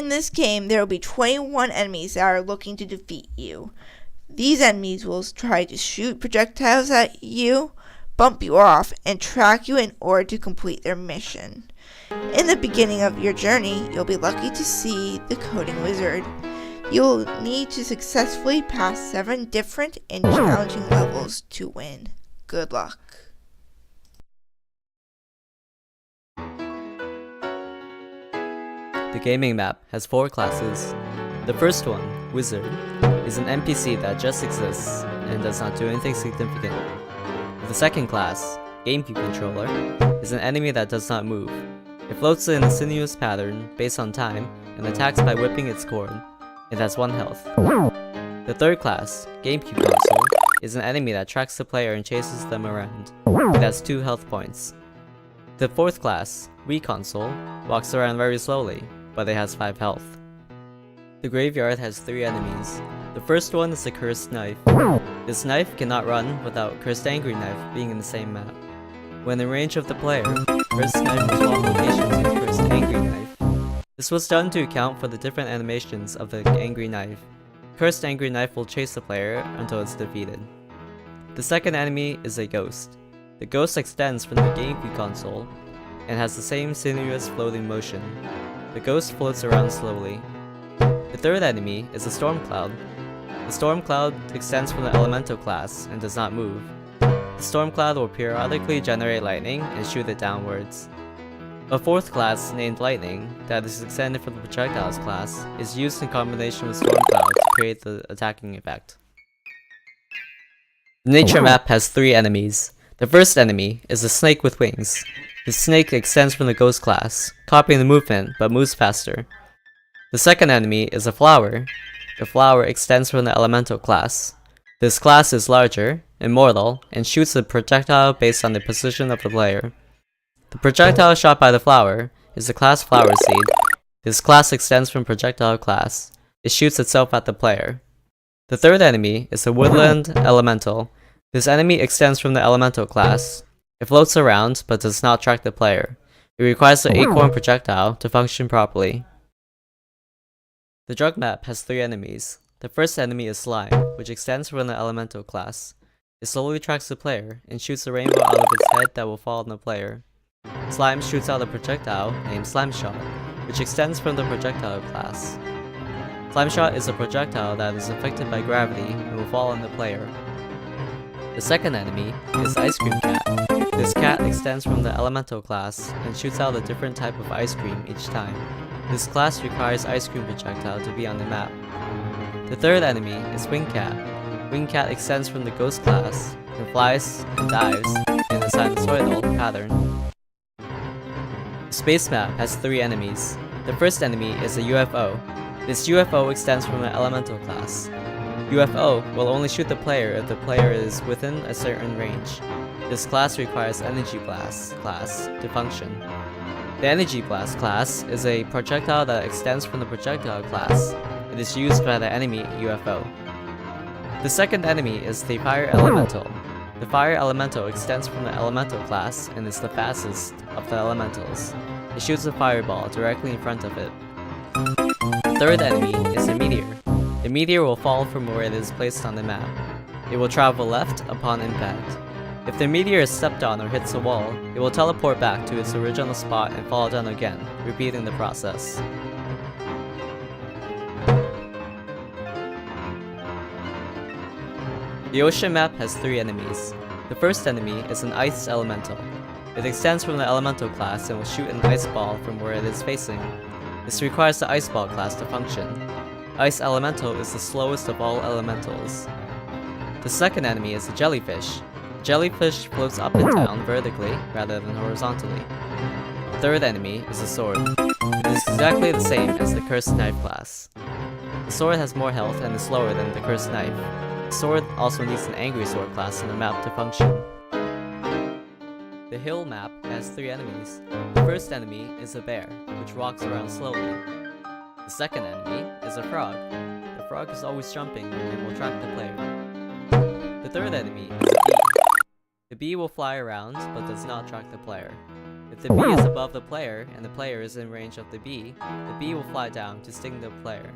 In this game, there will be 21 enemies that are looking to defeat you. These enemies will try to shoot projectiles at you, bump you off, and track you in order to complete their mission. In the beginning of your journey, you'll be lucky to see the coding wizard. You'll need to successfully pass 7 different and challenging levels to win. Good luck. The gaming map has 4 classes. The first one, Wizard, is an NPC that just exists and does not do anything significant. The second class, GameCube Controller, is an enemy that does not move. It floats in a sinuous pattern based on time and attacks by whipping its cord. It has 1 health. The third class, GameCube Console, is an enemy that tracks the player and chases them around. It has 2 health points. The fourth class, Wii Console, walks around very slowly, but it has 5 health. The graveyard has 3 enemies. The first one is the Cursed Knife. This knife cannot run without Cursed Angry Knife being in the same map. When in range of the player, Cursed Knife will swap locations with Cursed Angry Knife. This was done to account for the different animations of the Angry Knife. Cursed Angry Knife will chase the player until it's defeated. The second enemy is a Ghost. The Ghost extends from the GameCube console and has the same sinuous floating motion. The Ghost floats around slowly. The third enemy is a Storm Cloud. The Storm Cloud extends from the Elemental class and does not move. The Storm Cloud will periodically generate lightning and shoot it downwards. A fourth class, named Lightning, that is extended from the Projectiles class, is used in combination with Storm Cloud to create the attacking effect. The nature map has 3 enemies. The first enemy is a snake with wings. The snake extends from the Ghost class, copying the movement but moves faster. The second enemy is a flower. The flower extends from the Elemental class. This class is larger, immortal, and shoots a projectile based on the position of the player. The projectile shot by the flower is the class Flower Seed. This class extends from projectile class. It shoots itself at the player. The third enemy is a woodland elemental. This enemy extends from the Elemental class. It floats around but does not track the player. It requires the acorn projectile to function properly. The drug map has 3 enemies. The first enemy is Slime, which extends from the Elemental class. It slowly tracks the player and shoots a rainbow out of its head that will fall on the player. Slime shoots out a projectile named Slime Shot, which extends from the projectile class. Slime Shot is a projectile that is affected by gravity and will fall on the player. The second enemy is Ice Cream Cat. This cat extends from the Elemental class and shoots out a different type of ice cream each time. This class requires Ice Cream Projectile to be on the map. The third enemy is Wing Cat. Wing Cat extends from the Ghost class and flies and dives in a sinusoidal pattern. The space map has 3 enemies. The first enemy is a UFO. This UFO extends from the Elemental class. UFO will only shoot the player if the player is within a certain range. This class requires Energy Blast class to function. The Energy Blast class is a projectile that extends from the projectile class. It is used by the enemy UFO. The second enemy is the Fire Elemental. The Fire Elemental extends from the Elemental class and is the fastest of the elementals. It shoots a fireball directly in front of it. The third enemy is a Meteor. The meteor will fall from where it is placed on the map. It will travel left upon impact. If the meteor is stepped on or hits a wall, it will teleport back to its original spot and fall down again, repeating the process. The ocean map has 3 enemies. The first enemy is an Ice Elemental. It extends from the Elemental class and will shoot an ice ball from where it is facing. This requires the Ice Ball class to function. Ice Elemental is the slowest of all elementals. The second enemy is a Jellyfish. Jellyfish floats up and down vertically rather than horizontally. The third enemy is a Sword. It is exactly the same as the Cursed Knife class. The Sword has more health and is slower than the Cursed Knife. The Sword also needs an Angry Sword class in the map to function. The hill map has 3 enemies. The first enemy is a bear, which walks around slowly. The second enemy is a frog. The frog is always jumping and will track the player. The third enemy is a bee. The bee will fly around but does not track the player. If the bee is above the player and the player is in range of the bee will fly down to sting the player.